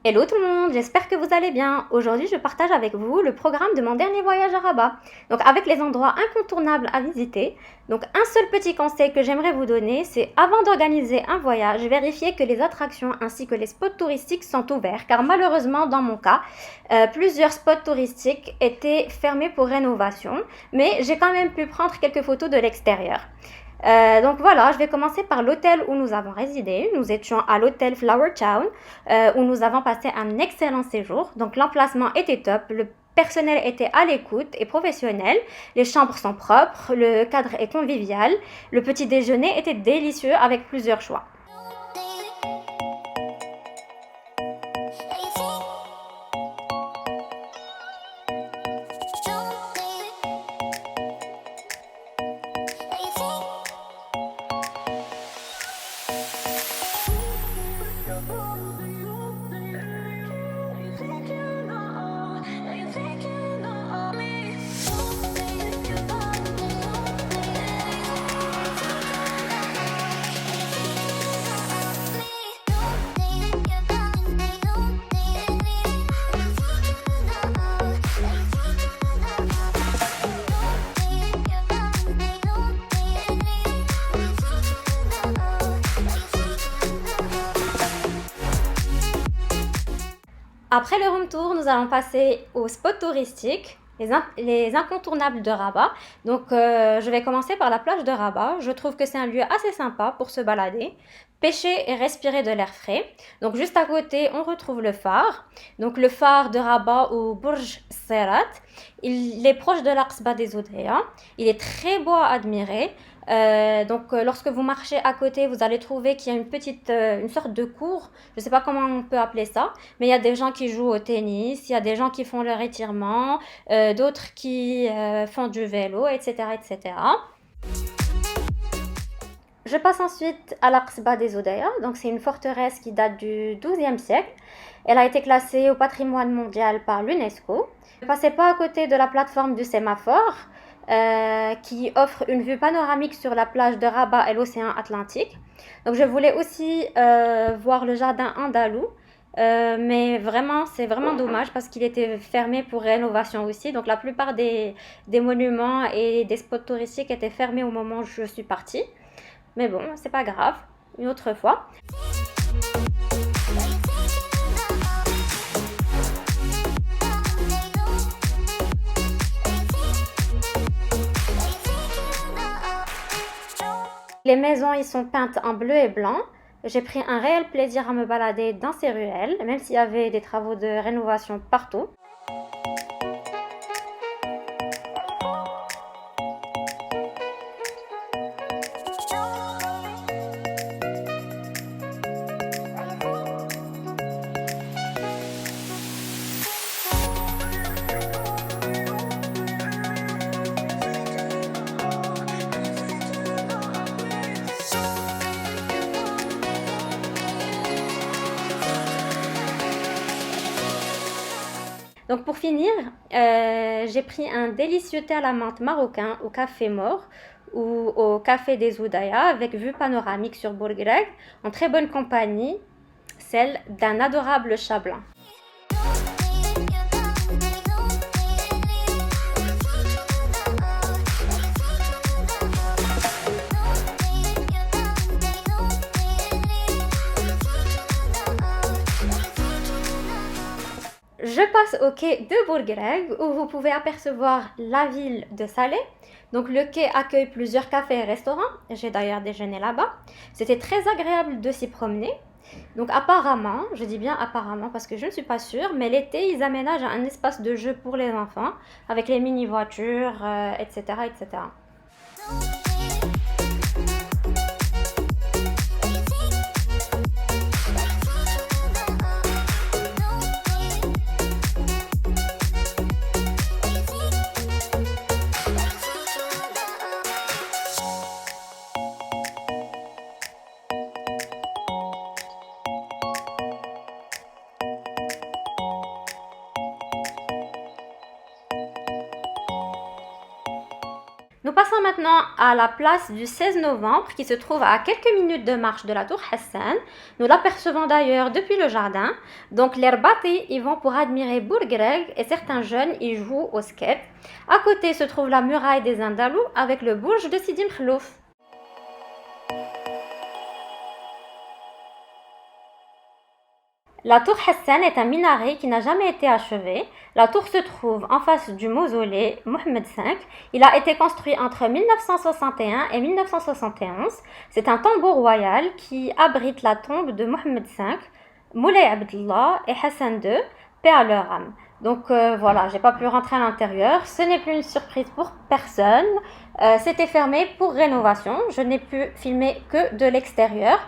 Hello tout le monde, j'espère que vous allez bien. Aujourd'hui, je partage avec vous le programme de mon dernier voyage à Rabat. Donc avec les endroits incontournables à visiter. Donc un seul petit conseil que j'aimerais vous donner, c'est avant d'organiser un voyage, vérifier que les attractions ainsi que les spots touristiques sont ouverts. Car malheureusement, dans mon cas, plusieurs spots touristiques étaient fermés pour rénovation. Mais j'ai quand même pu prendre quelques photos de l'extérieur. Donc voilà, je vais commencer par l'hôtel où nous avons résidé. Nous étions à l'hôtel Flower Town où nous avons passé un excellent séjour. Donc l'emplacement était top, le personnel était à l'écoute et professionnel, les chambres sont propres, le cadre est convivial, le petit déjeuner était délicieux avec plusieurs choix. Après le room tour, nous allons passer aux spots touristiques, les incontournables de Rabat. Donc, je vais commencer par la plage de Rabat. Je trouve que c'est un lieu assez sympa pour se balader, pêcher et respirer de l'air frais. Donc, juste à côté, on retrouve le phare. Donc, le phare de Rabat ou Burj Serat. Il est proche de l'Aqsba des Oudéas. Il est très beau à admirer. Lorsque vous marchez à côté, vous allez trouver qu'il y a une sorte de cour. Je ne sais pas comment on peut appeler ça, mais il y a des gens qui jouent au tennis, il y a des gens qui font leur étirement, d'autres qui font du vélo, etc., etc. Je passe ensuite à l'Aqsba des Oudaya. Donc c'est une forteresse qui date du XIIe siècle. Elle a été classée au patrimoine mondial par l'UNESCO. Ne passez pas à côté de la plateforme du sémaphore qui offre une vue panoramique sur la plage de Rabat et l'océan Atlantique. Donc je voulais aussi voir le jardin andalou, mais vraiment c'est vraiment dommage parce qu'il était fermé pour rénovation aussi. Donc la plupart des monuments et des spots touristiques étaient fermés au moment où je suis partie. Mais bon, c'est pas grave, une autre fois. Les maisons y sont peintes en bleu et blanc. J'ai pris un réel plaisir à me balader dans ces ruelles, même s'il y avait des travaux de rénovation partout. Donc pour finir, j'ai pris un délicieux thé à la menthe marocain au café Mort ou au café des Oudaya avec vue panoramique sur Bourgreg en très bonne compagnie, celle d'un adorable chat blanc. Je passe au quai de Bourgreg où vous pouvez apercevoir la ville de Salé. Donc le quai accueille plusieurs cafés et restaurants. J'ai d'ailleurs déjeuné là-bas. C'était très agréable de s'y promener. Donc apparemment, je dis bien apparemment parce que je ne suis pas sûre, mais l'été, ils aménagent un espace de jeu pour les enfants avec les mini-voitures, etc., etc. Nous passons maintenant à la place du 16 novembre qui se trouve à quelques minutes de marche de la tour Hassan. Nous l'apercevons d'ailleurs depuis le jardin. Donc les Rbati y vont pour admirer Bourgreg et certains jeunes y jouent au skate. À côté se trouve la muraille des Indalous avec le bourge de Sidi Mkhlouf. La tour Hassan est un minaret qui n'a jamais été achevé. La tour se trouve en face du mausolée Mohammed V. Il a été construit entre 1961 et 1971. C'est un tombeau royal qui abrite la tombe de Mohammed V, Moulay Abdullah et Hassan II, paix à leur âme. Donc voilà, j'ai pas pu rentrer à l'intérieur. Ce n'est plus une surprise pour personne. C'était fermé pour rénovation. Je n'ai pu filmer que de l'extérieur.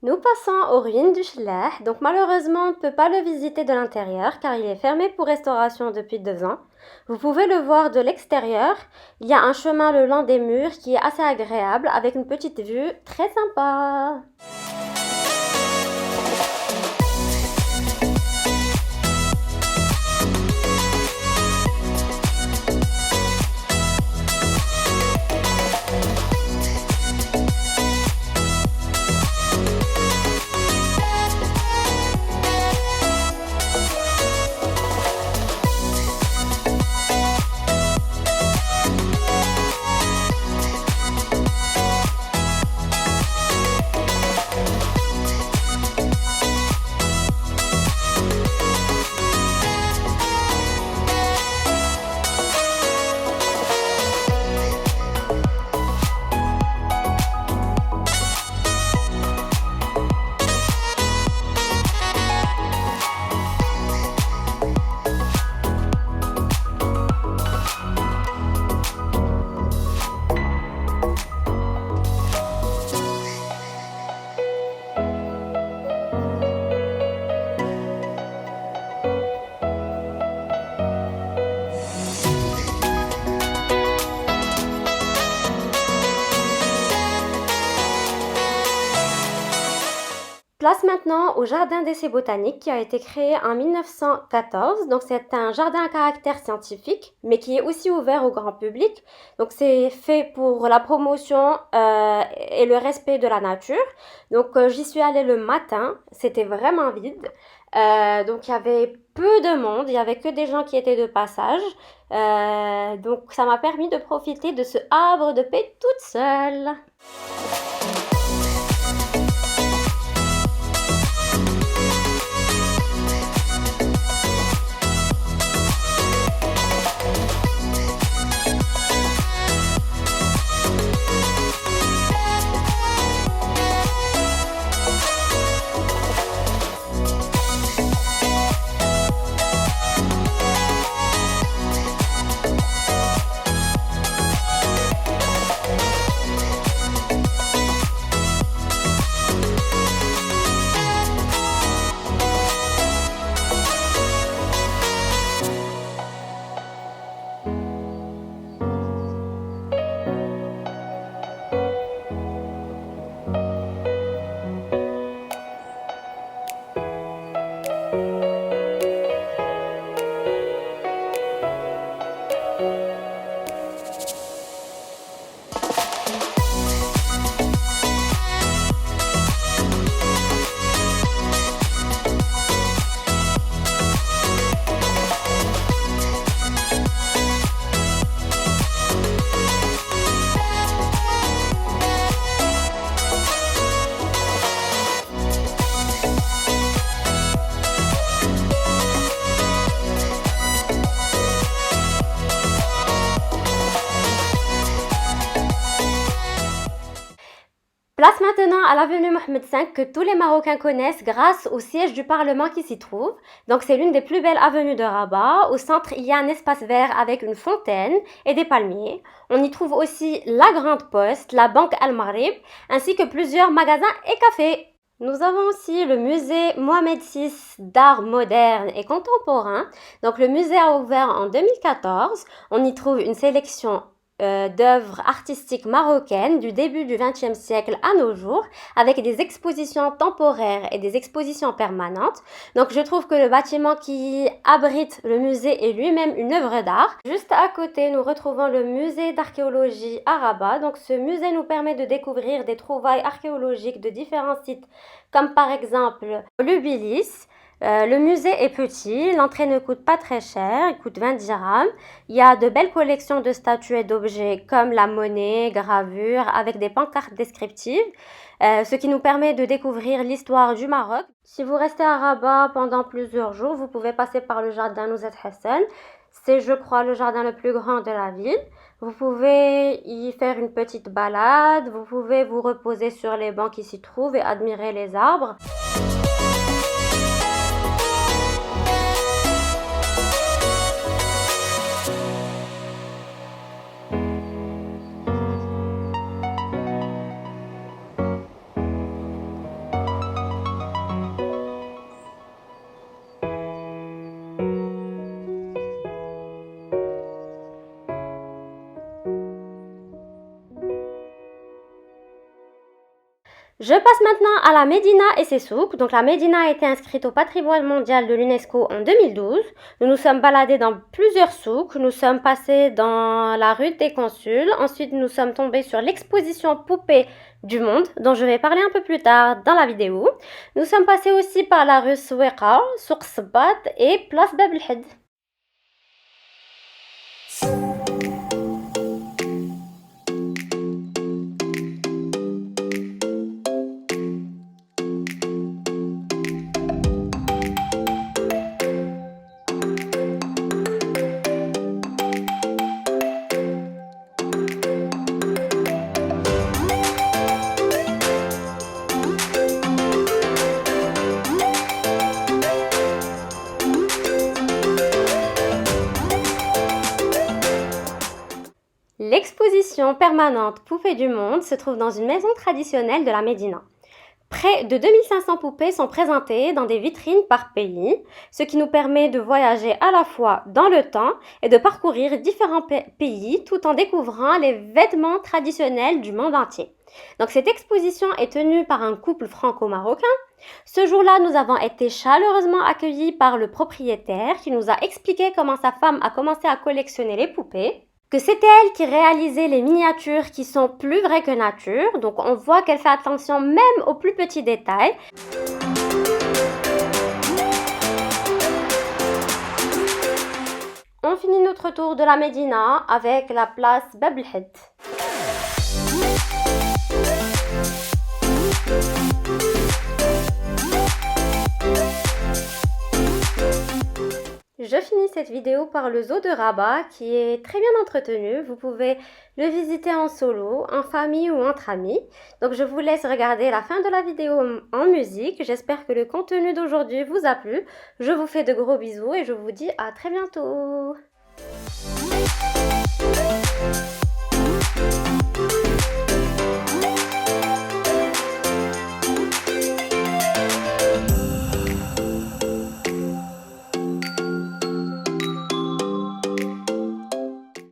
Nous passons aux ruines du Chleh. Donc malheureusement, on ne peut pas le visiter de l'intérieur car il est fermé pour restauration depuis 2 ans. Vous pouvez le voir de l'extérieur. Il y a un chemin le long des murs qui est assez agréable avec une petite vue très sympa. Place maintenant au jardin d'essai botanique qui a été créé en 1914. Donc c'est un jardin à caractère scientifique mais qui est aussi ouvert au grand public. Donc c'est fait pour la promotion et le respect de la nature. Donc j'y suis allée le matin, c'était vraiment vide. Donc il y avait peu de monde, il y avait que des gens qui étaient de passage. Donc ça m'a permis de profiter de ce havre de paix toute seule. Place maintenant à l'avenue Mohamed V que tous les Marocains connaissent grâce au siège du Parlement qui s'y trouve. Donc c'est l'une des plus belles avenues de Rabat. Au centre, il y a un espace vert avec une fontaine et des palmiers. On y trouve aussi la Grande Poste, la Banque Al Maghrib, ainsi que plusieurs magasins et cafés. Nous avons aussi le musée Mohamed VI d'art moderne et contemporain. Donc le musée a ouvert en 2014. On y trouve une sélection d'œuvres artistiques marocaines du début du XXe siècle à nos jours, avec des expositions temporaires et des expositions permanentes. Donc je trouve que le bâtiment qui abrite le musée est lui-même une œuvre d'art. Juste à côté, nous retrouvons le musée d'archéologie à Rabat. Donc ce musée nous permet de découvrir des trouvailles archéologiques de différents sites, comme par exemple l'Ubilis. Le musée est petit, l'entrée ne coûte pas très cher, il coûte 20 dirhams. Il y a de belles collections de statues et d'objets comme la monnaie, gravures, avec des pancartes descriptives, ce qui nous permet de découvrir l'histoire du Maroc. Si vous restez à Rabat pendant plusieurs jours, vous pouvez passer par le jardin Nouzet Hassan. C'est, je crois, le jardin le plus grand de la ville. Vous pouvez y faire une petite balade, vous pouvez vous reposer sur les bancs qui s'y trouvent et admirer les arbres. Je passe maintenant à la Médina et ses souks. Donc la Médina a été inscrite au patrimoine mondial de l'UNESCO en 2012. Nous nous sommes baladés dans plusieurs souks. Nous sommes passés dans la rue des Consuls. Ensuite, nous sommes tombés sur l'exposition Poupées du Monde, dont je vais parler un peu plus tard dans la vidéo. Nous sommes passés aussi par la rue Soueqa, Souk Sbat et place Bab el Had. L'exposition permanente Poupées du Monde se trouve dans une maison traditionnelle de la Médina. Près de 2500 poupées sont présentées dans des vitrines par pays, ce qui nous permet de voyager à la fois dans le temps et de parcourir différents pays tout en découvrant les vêtements traditionnels du monde entier. Donc cette exposition est tenue par un couple franco-marocain. Ce jour-là, nous avons été chaleureusement accueillis par le propriétaire qui nous a expliqué comment sa femme a commencé à collectionner les poupées. Que c'était elle qui réalisait les miniatures qui sont plus vraies que nature. Donc on voit qu'elle fait attention même aux plus petits détails. On finit notre tour de la Médina avec la place Bab el Had. Je finis cette vidéo par le zoo de Rabat qui est très bien entretenu. Vous pouvez le visiter en solo, en famille ou entre amis. Donc je vous laisse regarder la fin de la vidéo en musique. J'espère que le contenu d'aujourd'hui vous a plu. Je vous fais de gros bisous et je vous dis à très bientôt.